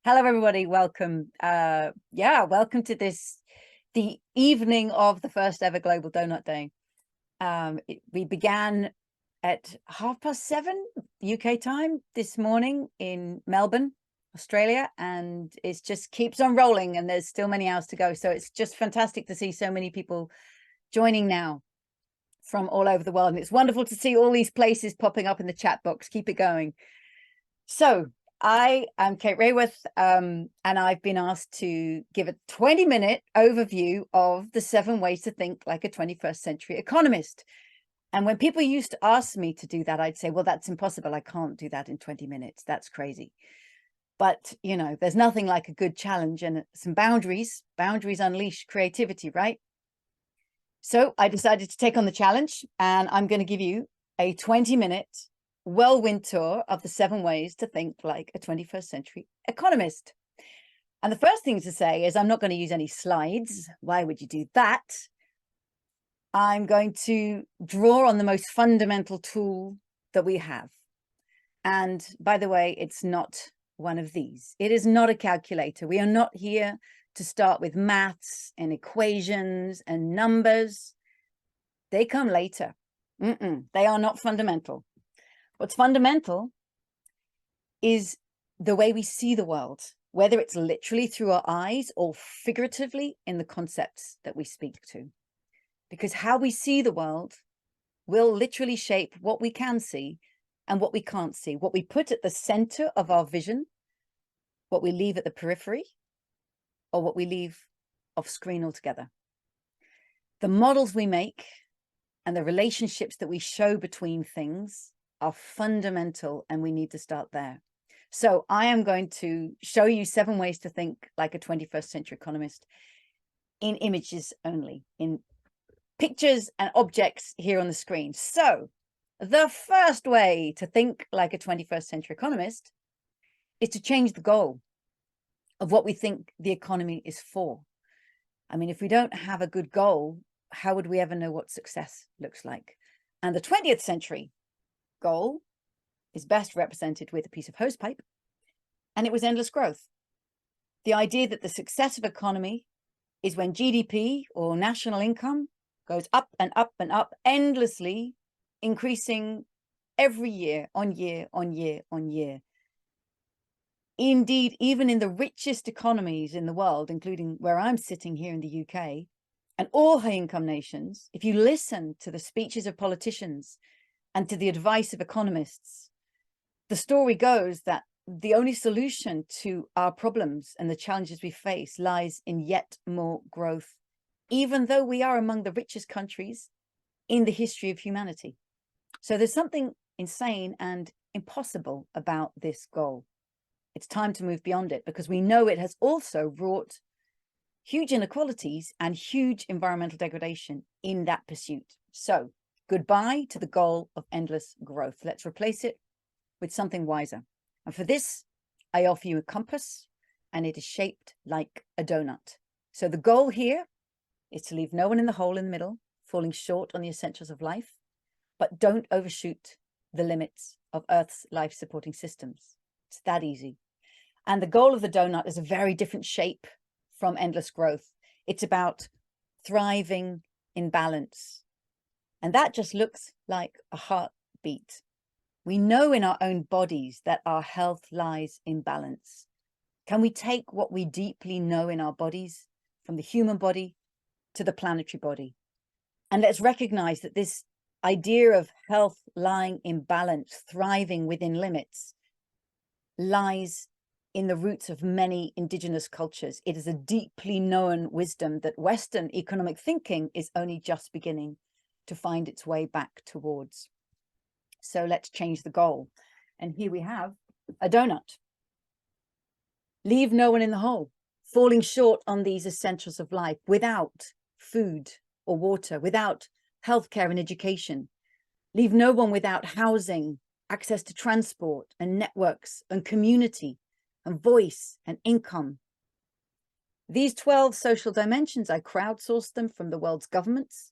Hello, everybody. Welcome. Welcome to the evening of the first ever Global Donut Day. We began at 7:30 UK time this morning in Melbourne, Australia, and it just keeps on rolling, and there's still many hours to go. So it's just fantastic to see so many people joining now from all over the world. And it's wonderful to see all these places popping up in the chat box. Keep it going. So I am Kate Raworth, and I've been asked to give a 20-minute overview of the 7 ways to think like a 21st century economist. And when people used to ask me to do that, I'd say, well, that's impossible. I can't do that in 20 minutes. That's crazy. But, you know, there's nothing like a good challenge and some boundaries. Boundaries unleash creativity, right? So I decided to take on the challenge, and I'm going to give you a 20-minute whirlwind tour of the 7 ways to think like a 21st century economist. And the first thing to say is I'm not going to use any slides. Why would you do that? I'm going to draw on the most fundamental tool that we have. And by the way, it's not one of these. It is not a calculator. We are not here to start with maths and equations and numbers. They come later. They are not fundamental. What's fundamental is the way we see the world, whether it's literally through our eyes or figuratively in the concepts that we speak to. Because how we see the world will literally shape what we can see and what we can't see, what we put at the center of our vision, what we leave at the periphery, or what we leave off screen altogether. The models we make and the relationships that we show between things are fundamental, and we need to start there. So I am going to show you 7 ways to think like a 21st century economist in images only, in pictures and objects here on the screen. So the first way to think like a 21st century economist is to change the goal of what we think the economy is for. I mean, if we don't have a good goal, how would we ever know what success looks like? And the 20th century goal is best represented with a piece of hosepipe, and it was endless growth. The idea that the success of economy is when GDP or national income goes up and up and up, endlessly increasing every year on year on year on year. Indeed, even in the richest economies in the world, including where I'm sitting here in the UK, and all high-income nations, if you listen to the speeches of politicians and to the advice of economists, the story goes that the only solution to our problems and the challenges we face lies in yet more growth, even though we are among the richest countries in the history of humanity. So there's something insane and impossible about this goal. It's time to move beyond it, because we know it has also wrought huge inequalities and huge environmental degradation in that pursuit. So goodbye to the goal of endless growth. Let's replace it with something wiser. And for this, I offer you a compass, and it is shaped like a donut. So the goal here is to leave no one in the hole in the middle, falling short on the essentials of life, but don't overshoot the limits of Earth's life supporting systems. It's that easy. And the goal of the donut is a very different shape from endless growth. It's about thriving in balance. And that just looks like a heartbeat. We know in our own bodies that our health lies in balance. Can we take what we deeply know in our bodies, from the human body to the planetary body? And let's recognize that this idea of health lying in balance, thriving within limits, lies in the roots of many indigenous cultures. It is a deeply known wisdom that Western economic thinking is only just beginning to find its way back towards. So let's change the goal. And here we have a donut. Leave no one in the hole, falling short on these essentials of life, without food or water, without healthcare and education. Leave no one without housing, access to transport and networks and community and voice and income. These 12 social dimensions, I crowdsourced them from the world's governments,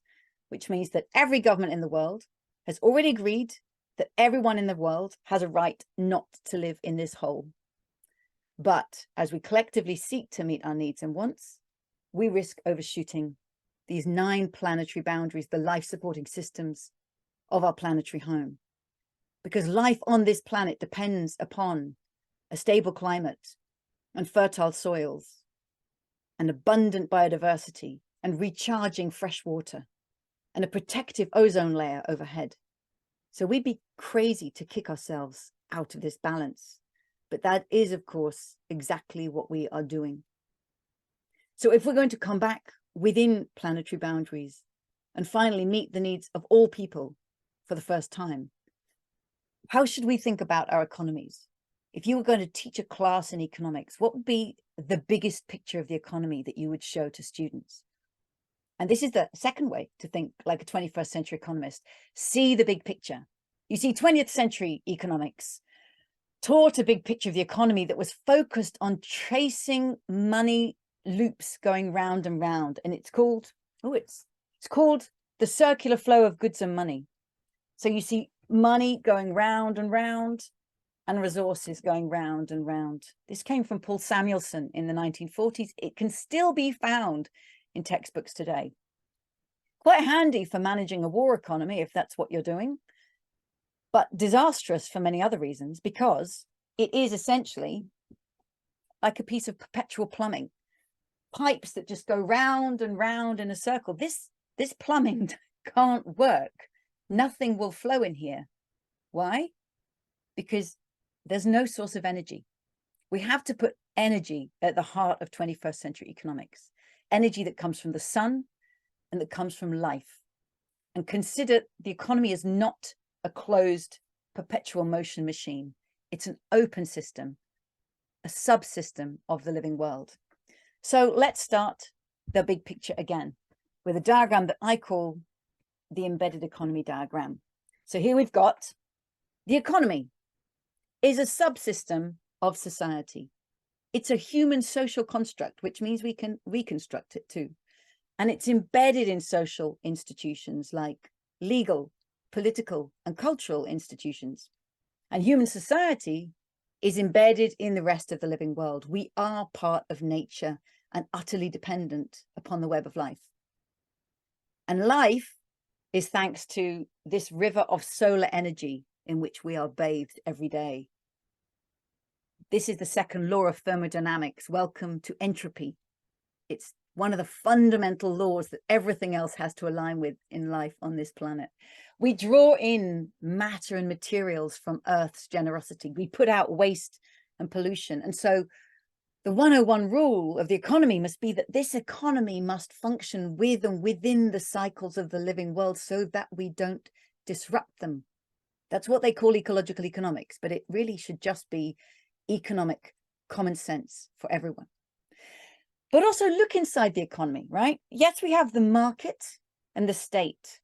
which means that every government in the world has already agreed that everyone in the world has a right not to live in this hole. But as we collectively seek to meet our needs and wants, we risk overshooting these 9 planetary boundaries, the life-supporting systems of our planetary home. Because life on this planet depends upon a stable climate and fertile soils and abundant biodiversity and recharging fresh water and a protective ozone layer overhead. So we'd be crazy to kick ourselves out of this balance. But that is, of course, exactly what we are doing. So if we're going to come back within planetary boundaries and finally meet the needs of all people for the first time, how should we think about our economies? If you were going to teach a class in economics, what would be the biggest picture of the economy that you would show to students? And this is the second way to think like a 21st century economist. See the big picture. You see, 20th century economics taught a big picture of the economy that was focused on tracing money loops going round and round. And it's called, it's called the circular flow of goods and money. So you see money going round and round and resources going round and round. This came from Paul Samuelson in the 1940s. It can still be found in textbooks today. Quite handy for managing a war economy if that's what you're doing, but disastrous for many other reasons, because it is essentially like a piece of perpetual plumbing, pipes that just go round and round in a circle. This plumbing can't work. Nothing will flow in here. Why? Because there's no source of energy. We have to put energy at the heart of 21st century economics. Energy that comes from the sun and that comes from life. And consider the economy as not a closed perpetual motion machine. It's an open system, a subsystem of the living world. So let's start the big picture again with a diagram that I call the embedded economy diagram. So here we've got the economy is a subsystem of society. It's a human social construct, which means we can reconstruct it too. And it's embedded in social institutions like legal, political, and cultural institutions. And human society is embedded in the rest of the living world. We are part of nature and utterly dependent upon the web of life. And life is thanks to this river of solar energy in which we are bathed every day. This is the second law of thermodynamics. Welcome to entropy. It's one of the fundamental laws that everything else has to align with in life on this planet. We draw in matter and materials from Earth's generosity. We put out waste and pollution. And so the 101 rule of the economy must be that this economy must function with and within the cycles of the living world so that we don't disrupt them. That's what they call ecological economics, but it really should just be economic common sense for everyone. But also look inside the economy, right? Yes, we have the market and the state.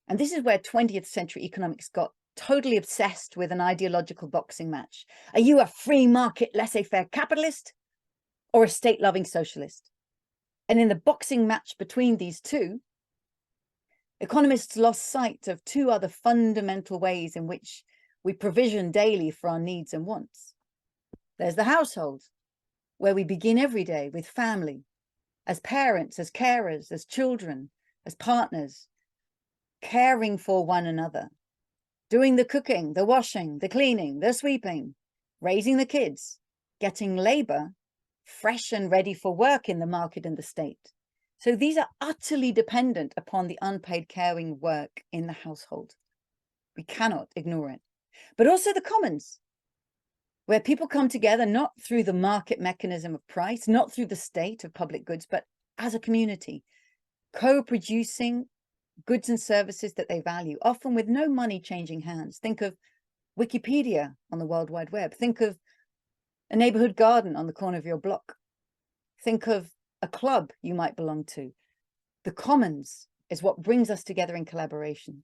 And this is where 20th century economics got totally obsessed with an ideological boxing match. Are you a free market, laissez-faire capitalist or a state-loving socialist? And in the boxing match between these two, economists lost sight of 2 other fundamental ways in which we provision daily for our needs and wants. There's the household, where we begin every day with family, as parents, as carers, as children, as partners, caring for one another, doing the cooking, the washing, the cleaning, the sweeping, raising the kids, getting labor fresh and ready for work in the market and the state. So these are utterly dependent upon the unpaid caring work in the household. We cannot ignore it. But also the commons, where people come together not through the market mechanism of price, not through the state of public goods, but as a community, co-producing goods and services that they value, often with no money changing hands. Think of Wikipedia on the World Wide Web. Think of a neighborhood garden on the corner of your block. Think of a club you might belong to. The commons is what brings us together in collaboration.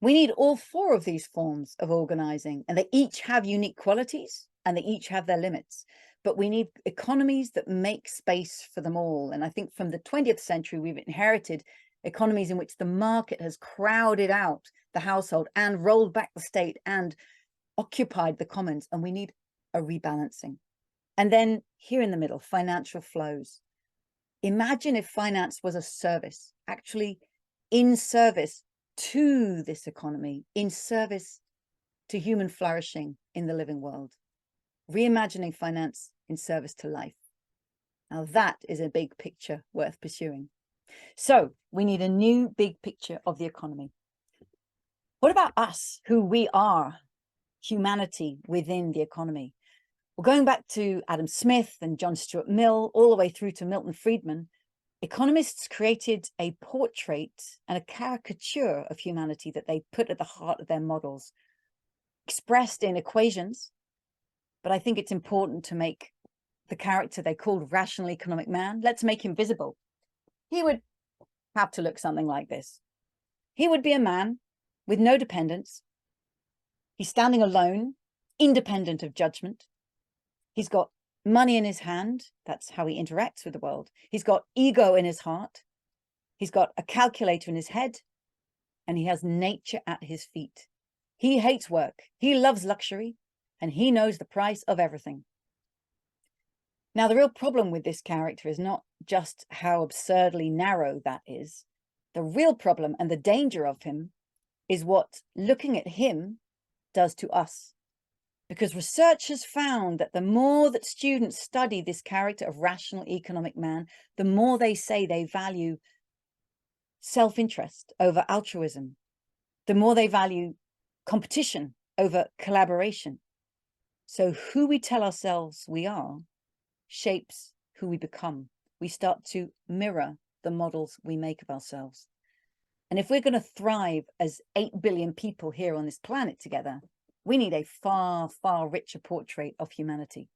We need all 4 of these forms of organizing, and they each have unique qualities and they each have their limits. But we need economies that make space for them all. And I think from the 20th century, we've inherited economies in which the market has crowded out the household and rolled back the state and occupied the commons. And we need a rebalancing. And then here in the middle, financial flows. Imagine if finance was a service, actually in service to this economy, in service to human flourishing in the living world. Reimagining finance in service to life. Now that is a big picture worth pursuing. So we need a new big picture of the economy. What about us, who we are, humanity within the economy? Well, going back to Adam Smith and John Stuart Mill, all the way through to Milton Friedman, economists created a portrait and a caricature of humanity that they put at the heart of their models, expressed in equations. But I think it's important to make the character they called rational economic man, let's make him visible. He would have to look something like this. He would be a man with no dependents. He's standing alone, independent of judgment. He's got money in his hand. That's how he interacts with the world. He's got ego in his heart. He's got a calculator in his head, and he has nature at his feet. He hates work. He loves luxury, and he knows the price of everything. Now, the real problem with this character is not just how absurdly narrow that is. The real problem and the danger of him is what looking at him does to us. Because research has found that the more that students study this character of rational economic man, the more they say they value self-interest over altruism, the more they value competition over collaboration. So who we tell ourselves we are shapes who we become. We start to mirror the models we make of ourselves. And if we're going to thrive as 8 billion people here on this planet together, we need a far, far richer portrait of humanity.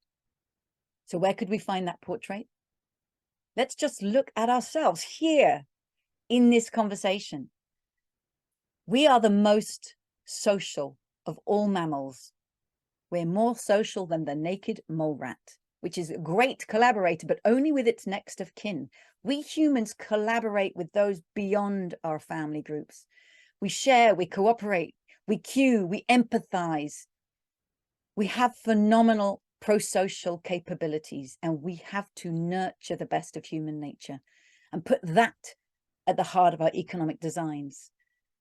So where could we find that portrait? Let's just look at ourselves here in this conversation. We are the most social of all mammals. We're more social than the naked mole rat, which is a great collaborator, but only with its next of kin. We humans collaborate with those beyond our family groups. We share, we cooperate, we cue, we empathize. We have phenomenal pro-social capabilities, and we have to nurture the best of human nature and put that at the heart of our economic designs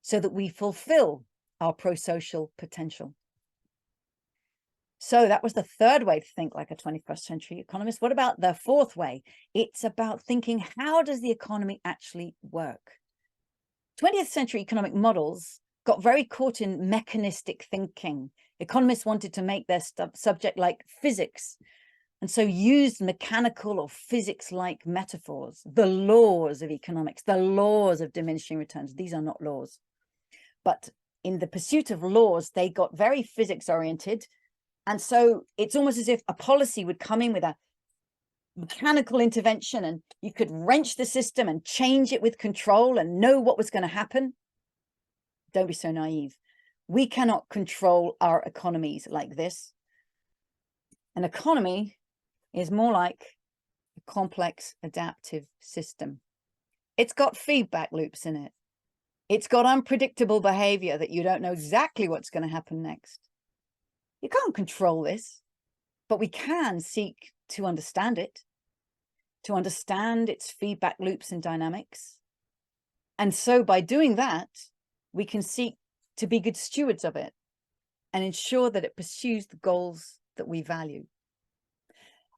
so that we fulfill our pro-social potential. So that was the third way to think like a 21st century economist. What about the fourth way? It's about thinking, how does the economy actually work? 20th century economic models got very caught in mechanistic thinking. Economists wanted to make their subject like physics, and so used mechanical or physics-like metaphors, the laws of economics, the laws of diminishing returns. These are not laws. But in the pursuit of laws, they got very physics-oriented. And so it's almost as if a policy would come in with a mechanical intervention, and you could wrench the system and change it with control and know what was going to happen. Don't be so naive. We cannot control our economies like this. An economy is more like a complex adaptive system. It's got feedback loops in it. It's got unpredictable behavior that you don't know exactly what's going to happen next. You can't control this, but we can seek to understand it, to understand its feedback loops and dynamics. And so by doing that, we can seek to be good stewards of it and ensure that it pursues the goals that we value.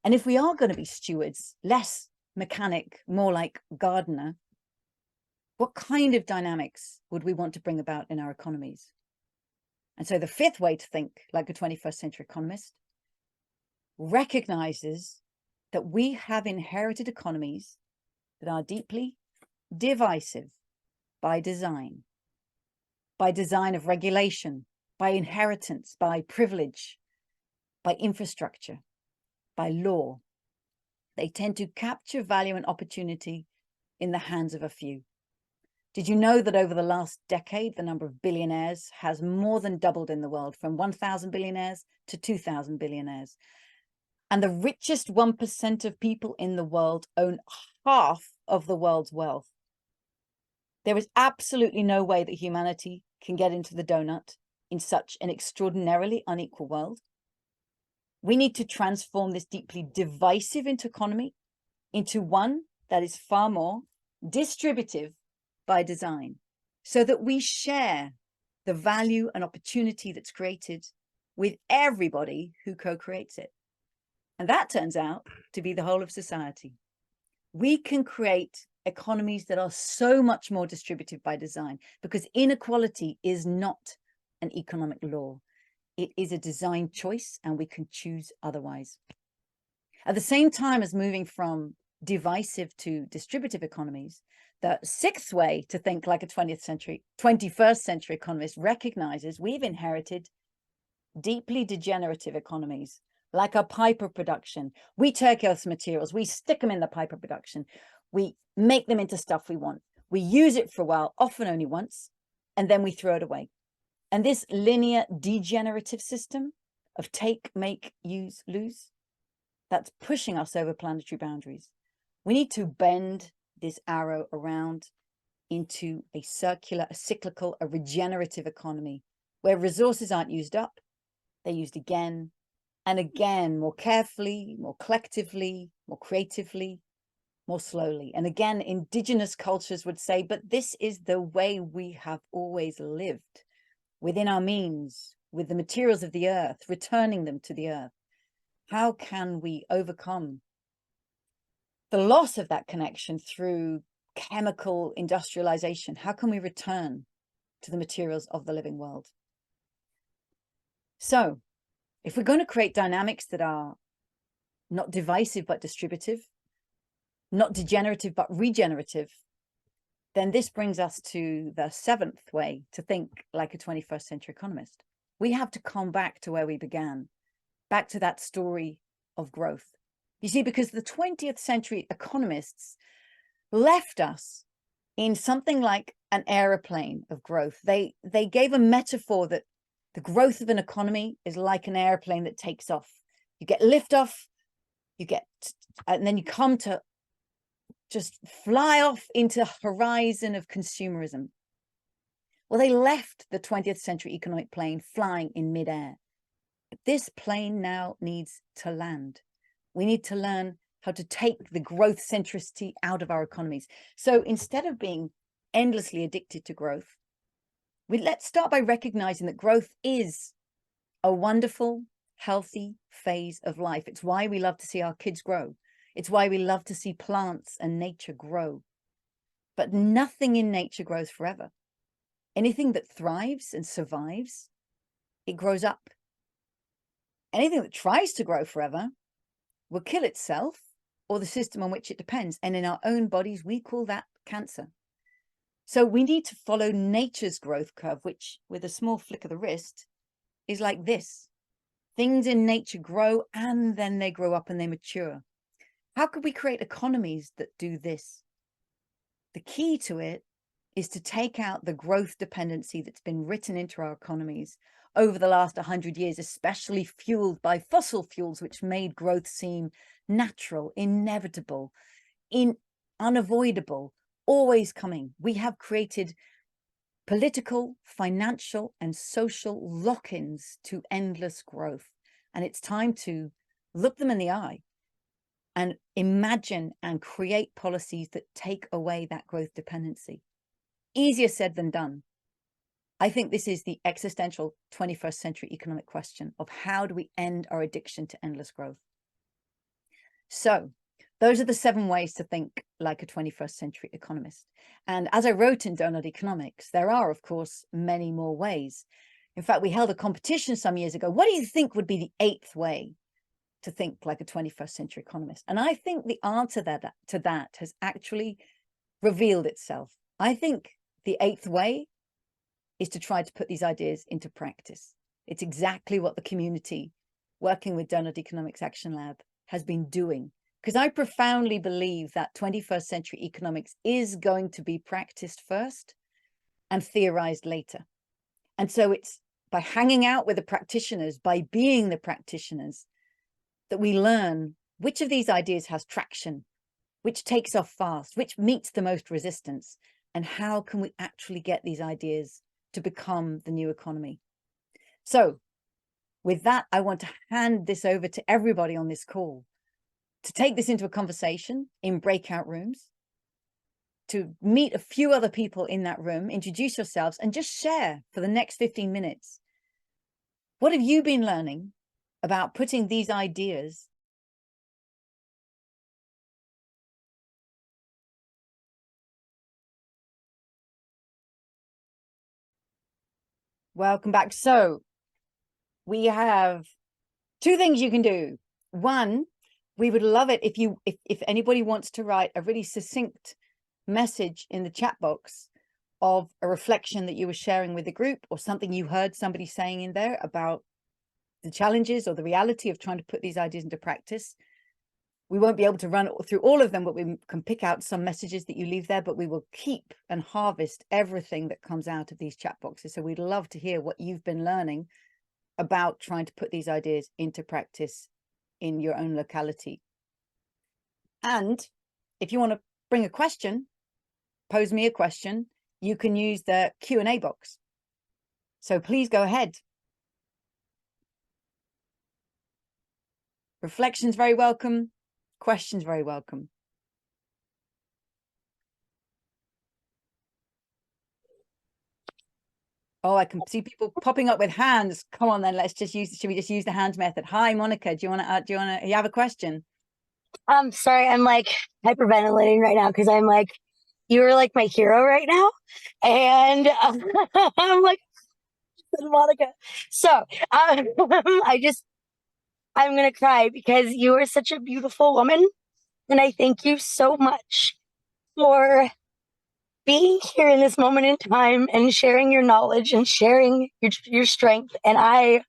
And if we are going to be stewards, less mechanic, more like gardener, what kind of dynamics would we want to bring about in our economies? And so the fifth way to think like a 21st century economist recognizes that we have inherited economies that are deeply divisive by design of regulation, by inheritance, by privilege, by infrastructure, by law. They tend to capture value and opportunity in the hands of a few. Did you know that over the last decade, the number of billionaires has more than doubled in the world, from 1,000 billionaires to 2,000 billionaires? And the richest 1% of people in the world own half of the world's wealth. There is absolutely no way that humanity can get into the donut in such an extraordinarily unequal world. We need to transform this deeply divisive economy into one that is far more distributive by design, so that we share the value and opportunity that's created with everybody who co-creates it. And that turns out to be the whole of society. We can create economies that are so much more distributive by design, because inequality is not an economic law. It is a design choice, and we can choose otherwise. At the same time as moving from divisive to distributive economies, the sixth way to think like a 21st century economist recognizes we've inherited deeply degenerative economies, like our pipe of production. We take Earth's materials, we stick them in the pipe of production, we make them into stuff we want, we use it for a while, often only once, and then we throw it away. And this linear degenerative system of take, make, use, lose, that's pushing us over planetary boundaries. We need to bend this arrow around into a circular, a cyclical, a regenerative economy where resources aren't used up, they're used again and again, more carefully, more collectively, more creatively, more slowly. And again, indigenous cultures would say, but this is the way we have always lived, within our means, with the materials of the earth, returning them to the earth. How can we overcome the loss of that connection through chemical industrialization? How can we return to the materials of the living world? So if we're going to create dynamics that are not divisive but distributive, not degenerative but regenerative, then this brings us to the seventh way to think like a 21st century economist. We have to come back to where we began, back to that story of growth. You see, because the 20th century economists left us in something like an aeroplane of growth. They gave a metaphor that the growth of an economy is like an airplane that takes off. You get liftoff, and then you come to just fly off into the horizon of consumerism. Well, they left the 20th century economic plane flying in midair. But this plane now needs to land. We need to learn how to take the growth centricity out of our economies. So instead of being endlessly addicted to growth, let's start by recognizing that growth is a wonderful, healthy phase of life. It's why we love to see our kids grow. It's why we love to see plants and nature grow. But nothing in nature grows forever. Anything that thrives and survives, it grows up. Anything that tries to grow forever will kill itself or the system on which it depends. And in our own bodies, we call that cancer. So we need to follow nature's growth curve, which with a small flick of the wrist is like this. Things in nature grow and then they grow up and they mature. How could we create economies that do this? The key to it is to take out the growth dependency that's been written into our economies over the last 100 years, especially fueled by fossil fuels, which made growth seem natural, inevitable, unavoidable, always coming. We have created political, financial, and social lock-ins to endless growth. And it's time to look them in the eye and imagine and create policies that take away that growth dependency. Easier said than done. I think this is the existential 21st century economic question of how do we end our addiction to endless growth? So those are the 7 ways to think like a 21st century economist. And as I wrote in Doughnut Economics, there are, of course, many more ways. In fact, we held a competition some years ago. What do you think would be the 8th way to think like a 21st century economist? And I think the answer to that has actually revealed itself. I think the 8th way is to try to put these ideas into practice. It's exactly what the community working with Doughnut Economics Action Lab has been doing, because I profoundly believe that 21st century economics is going to be practiced first and theorized later. And so it's by hanging out with the practitioners, by being the practitioners, that we learn which of these ideas has traction, which takes off fast, which meets the most resistance, and how can we actually get these ideas to become the new economy. So With that, I want to hand this over to everybody on this call to take this into a conversation in breakout rooms, to meet a few other people in that room, introduce yourselves, and just share for the next 15 minutes. What have you been learning about putting these ideas Welcome back. So we have two things you can do. One, we would love it if anybody wants to write a really succinct message in the chat box of a reflection that you were sharing with the group, or something you heard somebody saying in there about the challenges or the reality of trying to put these ideas into practice. We won't be able to run through all of them, but we can pick out some messages that you leave there, but we will keep and harvest everything that comes out of these chat boxes. So we'd love to hear what you've been learning about trying to put these ideas into practice in your own locality. And if you want to bring a question, pose me a question, you can use the Q&A box. So please go ahead. Reflections very welcome. Questions very welcome. Oh, I can see people popping up with hands. Come on, then let's just use. Should we just use the hands method? Hi, Monica. Do you want to? You have a question? Sorry, I'm like hyperventilating right now because I'm like, you are like my hero right now, and I'm like, Monica. So I'm gonna cry because you are such a beautiful woman, and I thank you so much for being here in this moment in time and sharing your knowledge and sharing your strength. And I'm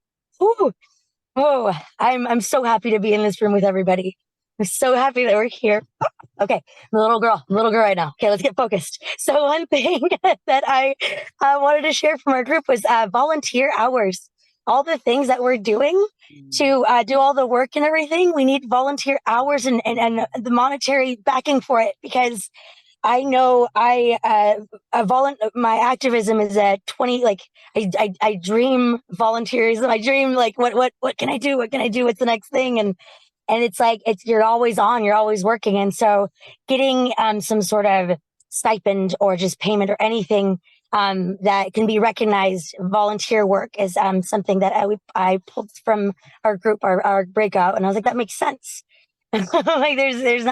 so happy to be in this room with everybody. I'm so happy that we're here. Okay, I'm a little girl right now. Okay, let's get focused. So one thing that I wanted to share from our group was volunteer hours. All the things that we're doing to do all the work and everything, we need volunteer hours and the monetary backing for it, because I know my activism is at 20, like I dream volunteerism. I dream like, what can I do? What can I do? What's the next thing? And it's like, you're always on, you're always working. And so getting some sort of stipend or just payment or anything that can be recognized volunteer work is something that I pulled from our group, our breakout. And I was like, that makes sense. Like there's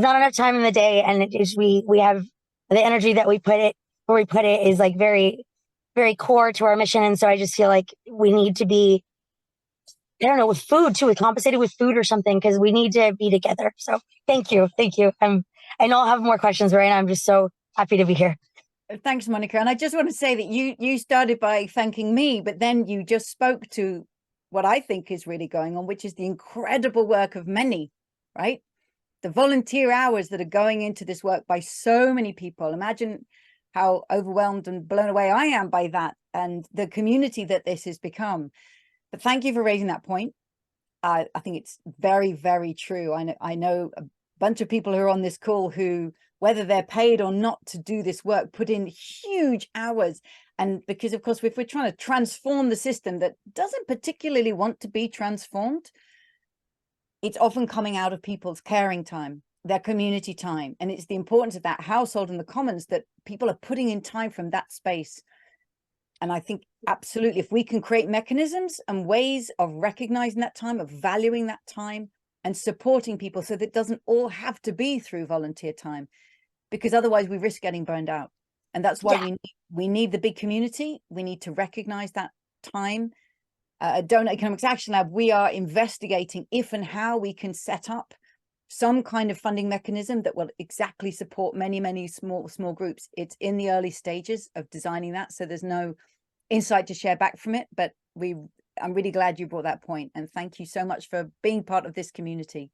not enough time in the day, and it is, we have the energy that we put it where we put it is like very, very core to our mission. And so I just feel like we need to be, I don't know, with food too, with compensated with food or something, because we need to be together. So thank you. I know I'll have more questions, but right now I'm just so happy to be here. Thanks, Monica. And I just want to say that you started by thanking me, but then you just spoke to what I think is really going on, which is the incredible work of many, right? The volunteer hours that are going into this work by so many people. Imagine how overwhelmed and blown away I am by that, and the community that this has become. But thank you for raising that point. I think it's very, very true. I know a bunch of people who are on this call who, whether they're paid or not to do this work, put in huge hours. And because, of course, if we're trying to transform the system that doesn't particularly want to be transformed, it's often coming out of people's caring time, their community time. And it's the importance of that household and the commons that people are putting in time from that space. And I think absolutely, if we can create mechanisms and ways of recognizing that time, of valuing that time and supporting people so that it doesn't all have to be through volunteer time, because otherwise we risk getting burned out. And that's why we need the big community. We need to recognize that time. At Doughnut Economics Action Lab, we are investigating if and how we can set up some kind of funding mechanism that will exactly support many small groups. It's in the early stages of designing that, so there's no insight to share back from it, but I'm really glad you brought that point, and thank you so much for being part of this community.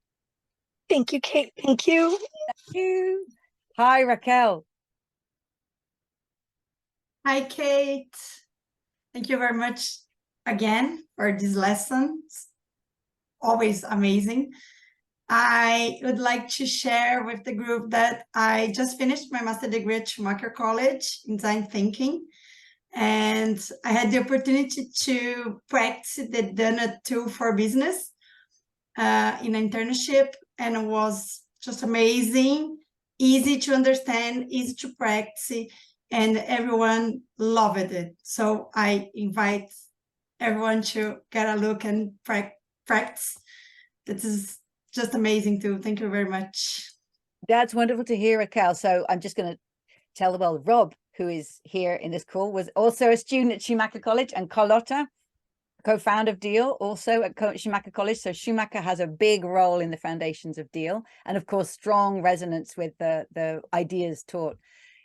Thank you, Kate. Thank you. Thank you. Hi, Raquel. Hi, Kate. Thank you very much again for these lessons. Always amazing. I would like to share with the group that I just finished my master's degree at Schumacher College in design thinking. And I had the opportunity to practice the Doughnut tool for business in an internship, and it was just amazing, easy to understand, easy to practice, and everyone loved it. So I invite everyone to get a look and practice. This is just amazing too. Thank you very much. That's wonderful to hear, Raquel. So I'm just going to tell the world, Rob, who is here in this call, was also a student at Schumacher College, and Carlotta, co-founder of Deal, also at Schumacher College. So Schumacher has a big role in the foundations of Deal, and of course, strong resonance with the ideas taught.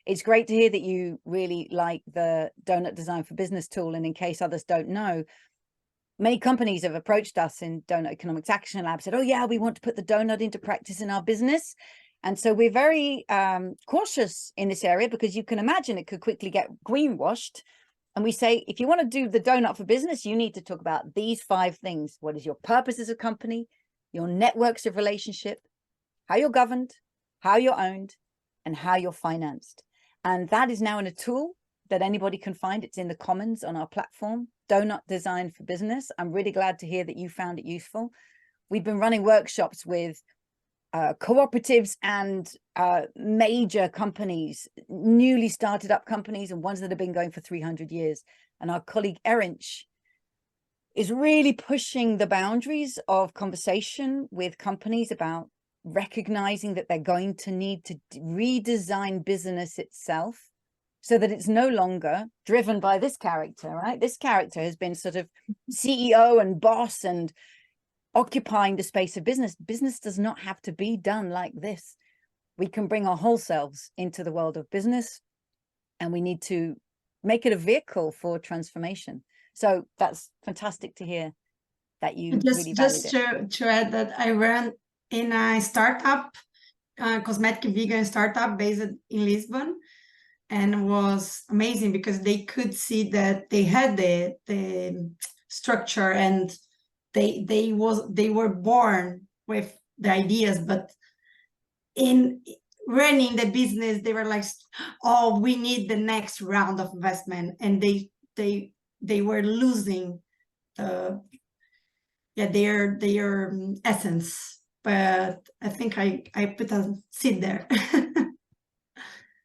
It's great to hear that you really like the Doughnut Design for Business tool. And in case others don't know, many companies have approached us in Doughnut Economics Action Lab, said, oh yeah, we want to put the donut into practice in our business. And so we're very cautious in this area, because you can imagine it could quickly get greenwashed. And we say, if you want to do the donut for business, you need to talk about these 5 things. What is your purpose as a company, your networks of relationship, how you're governed, how you're owned, and how you're financed. And that is now in a tool that anybody can find. It's in the commons on our platform, Doughnut Design for Business. I'm really glad to hear that you found it useful. We've been running workshops with cooperatives and major companies, newly started up companies, and ones that have been going for 300 years. And our colleague Erinch is really pushing the boundaries of conversation with companies about recognizing that they're going to need to redesign business itself, so that it's no longer driven by this character, right? This character has been sort of CEO and boss and occupying the space of business. Business does not have to be done like this. We can bring our whole selves into the world of business, and we need to make it a vehicle for transformation. So that's fantastic to hear that you really valued it. To add that I ran in a startup, cosmetic vegan startup based in Lisbon, and it was amazing because they could see that they had the structure, and they were born with the ideas, but in running the business, they were like, oh, we need the next round of investment, and they were losing their essence. But I think I put a seed there.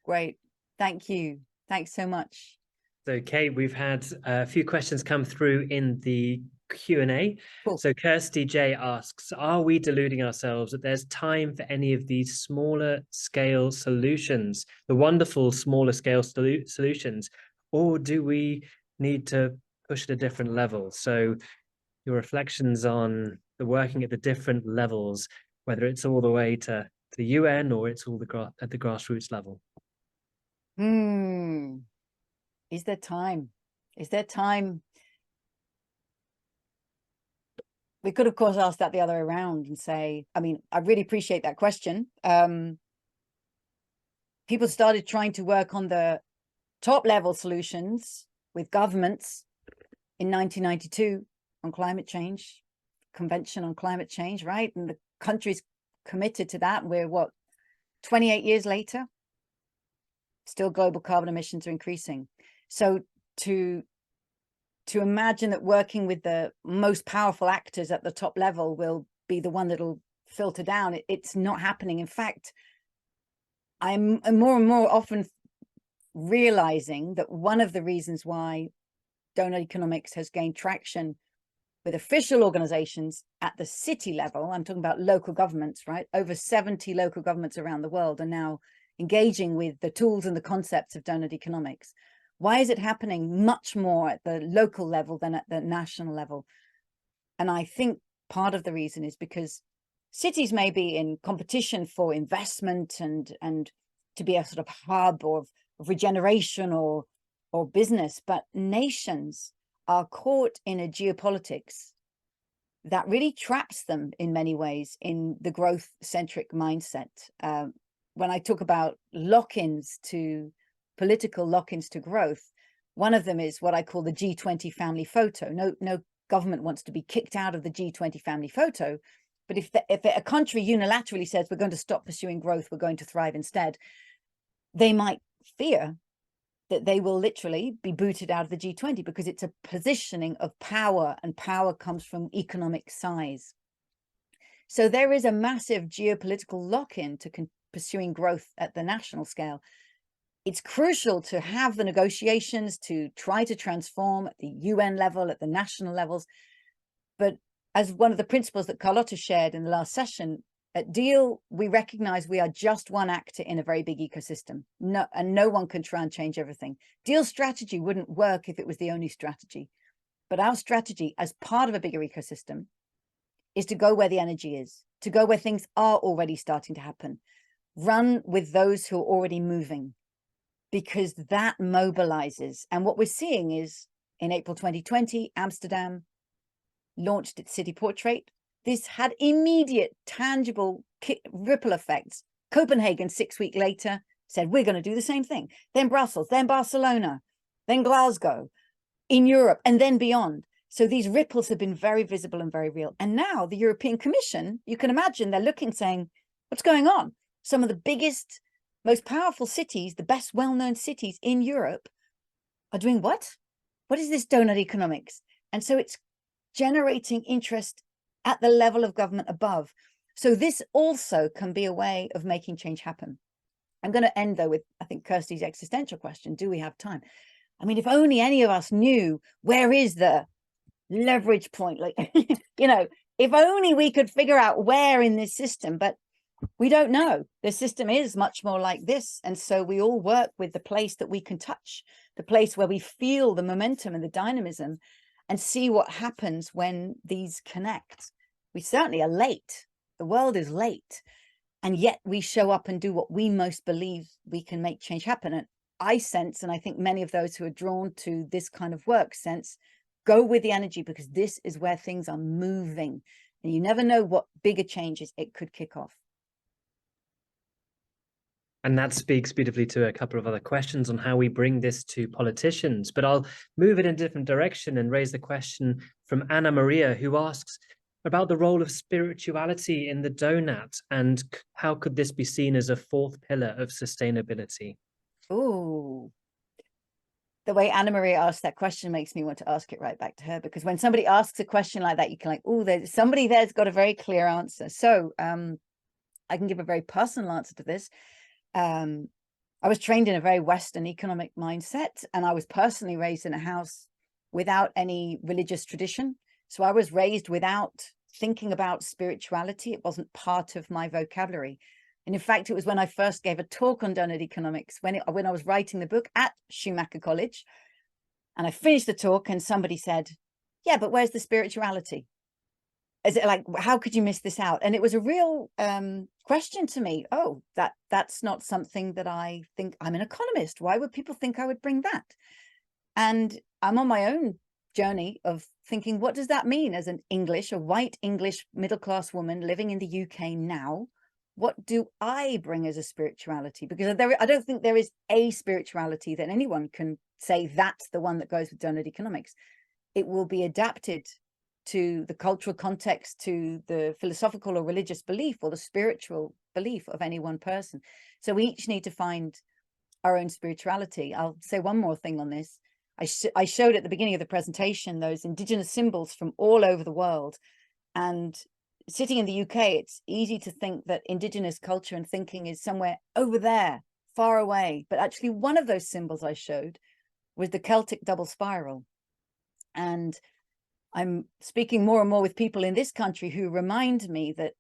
Great, thank you. Thanks so much. So Kate, we've had a few questions come through in the Q&A. Cool. So Kirsty J asks, are we deluding ourselves that there's time for any of these smaller scale solutions, the wonderful smaller scale solutions, or do we need to push at a different level? So your reflections on the working at the different levels, whether it's all the way to the UN or it's all at the grassroots level. Is there time? Is there time? We could, of course, ask that the other way around and say, I mean, I really appreciate that question. People started trying to work on the top level solutions with governments in 1992 on climate change, Convention on Climate Change, right? And the country's committed to that. We're what, 28 years later? Still global carbon emissions are increasing. So to imagine that working with the most powerful actors at the top level will be the one that'll filter down, it's not happening. In fact, I'm more and more often realizing that one of the reasons why Doughnut Economics has gained traction with official organizations at the city level, I'm talking about local governments, right? Over 70 local governments around the world are now engaging with the tools and the concepts of Doughnut Economics. Why is it happening much more at the local level than at the national level? And I think part of the reason is because cities may be in competition for investment and to be a sort of hub of regeneration or business, but nations are caught in a geopolitics that really traps them in many ways in the growth-centric mindset. When I talk about lock-ins to political lock-ins to growth, one of them is what I call the G20 family photo. No government wants to be kicked out of the G20 family photo, but if a country unilaterally says we're going to stop pursuing growth, we're going to thrive instead, they might fear that they will literally be booted out of the G20 because it's a positioning of power, and power comes from economic size. So there is a massive geopolitical lock-in to pursuing growth at the national scale. It's crucial to have the negotiations to try to transform at the UN level, at the national levels. But as one of the principles that Carlotta shared in the last session, at Deal, we recognize we are just one actor in a very big ecosystem. No one can try and change everything. Deal strategy wouldn't work if it was the only strategy. But our strategy as part of a bigger ecosystem is to go where the energy is, to go where things are already starting to happen. Run with those who are already moving, because that mobilizes. And what we're seeing is in April 2020, Amsterdam launched its city portrait. This had immediate, tangible ripple effects. Copenhagen, 6 weeks later, said, we're going to do the same thing. Then Brussels, then Barcelona, then Glasgow, in Europe, and then beyond. So these ripples have been very visible and very real. And now the European Commission, you can imagine, they're looking, saying, what's going on? Some of the biggest, most powerful cities, the best well-known cities in Europe are doing what? What is this doughnut economics? And so it's generating interest at the level of government above. So this also can be a way of making change happen. I'm going to end though with, I think, Kirsty's existential question. Do we have time? I mean, if only any of us knew where is the leverage point, like, you know, if only we could figure out where in this system, but we don't know. The system is much more like this. And so we all work with the place that we can touch, the place where we feel the momentum and the dynamism, and see what happens when these connect. We certainly are late. The world is late. And yet we show up and do what we most believe we can make change happen. And I sense, and I think many of those who are drawn to this kind of work sense, go with the energy, because this is where things are moving. And you never know what bigger changes it could kick off. And that speaks beautifully to a couple of other questions on how we bring this to politicians. But I'll move it in a different direction and raise the question from Anna Maria, who asks about the role of spirituality in the donut, and how could this be seen as a fourth pillar of sustainability? Oh, the way Anna Maria asked that question makes me want to ask it right back to her, because when somebody asks a question like that, you can like, oh, there's somebody there's got a very clear answer. So I can give a very personal answer to this. I was trained in a very Western economic mindset, and I was personally raised in a house without any religious tradition. So I was raised without thinking about spirituality. It wasn't part of my vocabulary. And in fact, it was when I first gave a talk on Doughnut Economics, when I was writing the book at Schumacher College, and I finished the talk and somebody said, yeah, but where's the spirituality? Is it like, how could you miss this out? And it was a real question to me. Oh, that's not something that I think. I'm an economist. Why would people think I would bring that? And I'm on my own journey of thinking, what does that mean as a white English middle-class woman living in the UK now? What do I bring as a spirituality? Because I don't think there is a spirituality that anyone can say that's the one that goes with Doughnut Economics. It will be adapted to the cultural context, to the philosophical or religious belief or the spiritual belief of any one person. So we each need to find our own spirituality. I'll say one more thing on this. I showed at the beginning of the presentation those indigenous symbols from all over the world. And sitting in the UK, it's easy to think that indigenous culture and thinking is somewhere over there, far away. But actually one of those symbols I showed was the Celtic double spiral. And I'm speaking more and more with people in this country who remind me that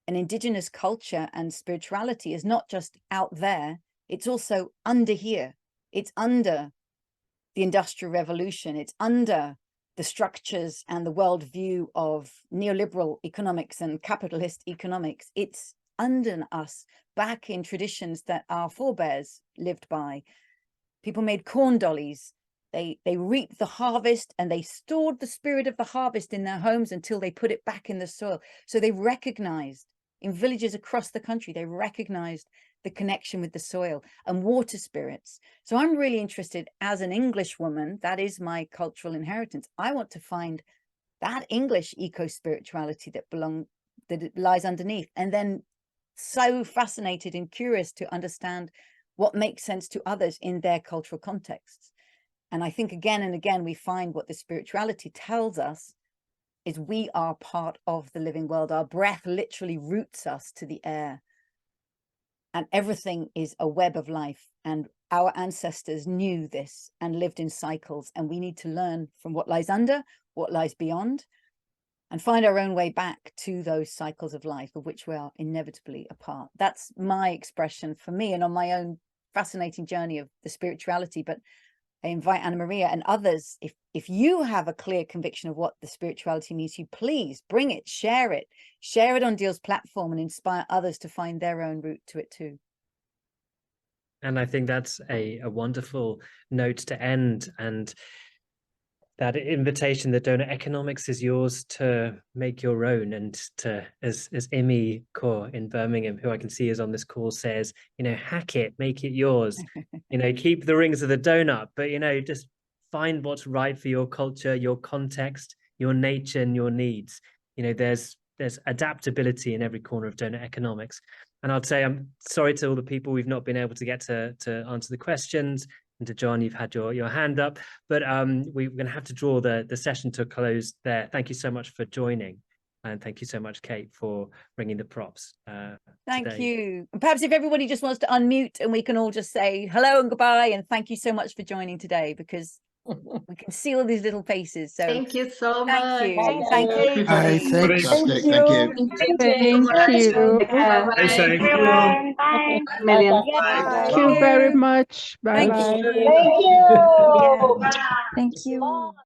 an indigenous culture and spirituality is not just out there, it's also under here. It's under the Industrial Revolution. It's under the structures and the worldview of neoliberal economics and capitalist economics. It's under us, back in traditions that our forebears lived by. People made corn dollies. They reaped the harvest and they stored the spirit of the harvest in their homes until they put it back in the soil. So they recognized, in villages across the country, they recognized the connection with the soil and water spirits. So I'm really interested, as an English woman, that is my cultural inheritance. I want to find that English eco-spirituality that lies underneath, and then so fascinated and curious to understand what makes sense to others in their cultural contexts. And I think again and again, we find what the spirituality tells us is we are part of the living world. Our breath literally roots us to the air. And everything is a web of life. And our ancestors knew this and lived in cycles. And we need to learn from what lies under, what lies beyond, and find our own way back to those cycles of life of which we are inevitably a part. That's my expression for me and on my own fascinating journey of the spirituality. But I invite Anna Maria and others, if you have a clear conviction of what the spirituality means to you, please bring it, share it on Deal's platform and inspire others to find their own route to it too. And I think that's a wonderful note to end. And that invitation, that Doughnut Economics is yours to make your own, and to, as Imi Kaur in Birmingham, who I can see is on this call, says, you know, hack it, make it yours, you know, keep the rings of the donut, but, you know, just find what's right for your culture, your context, your nature and your needs. You know, there's adaptability in every corner of Doughnut Economics. And I'd say I'm sorry to all the people we've not been able to get to answer the questions. And to John, you've had your hand up, but we're going to have to draw the session to a close there. Thank you so much for joining. And thank you so much, Kate, for bringing the props Thank today. you. And perhaps if everybody just wants to unmute and we can all just say hello and goodbye. And thank you so much for joining today, because we can see all these little faces. So Thank you so thank much. you. Thank you. Hi, Kate. thanks. Thank you. Thank you. Stay safe. Everyone. Bye. Million. Thank you very much. Bye Thank bye. you. Thank you. Thank you.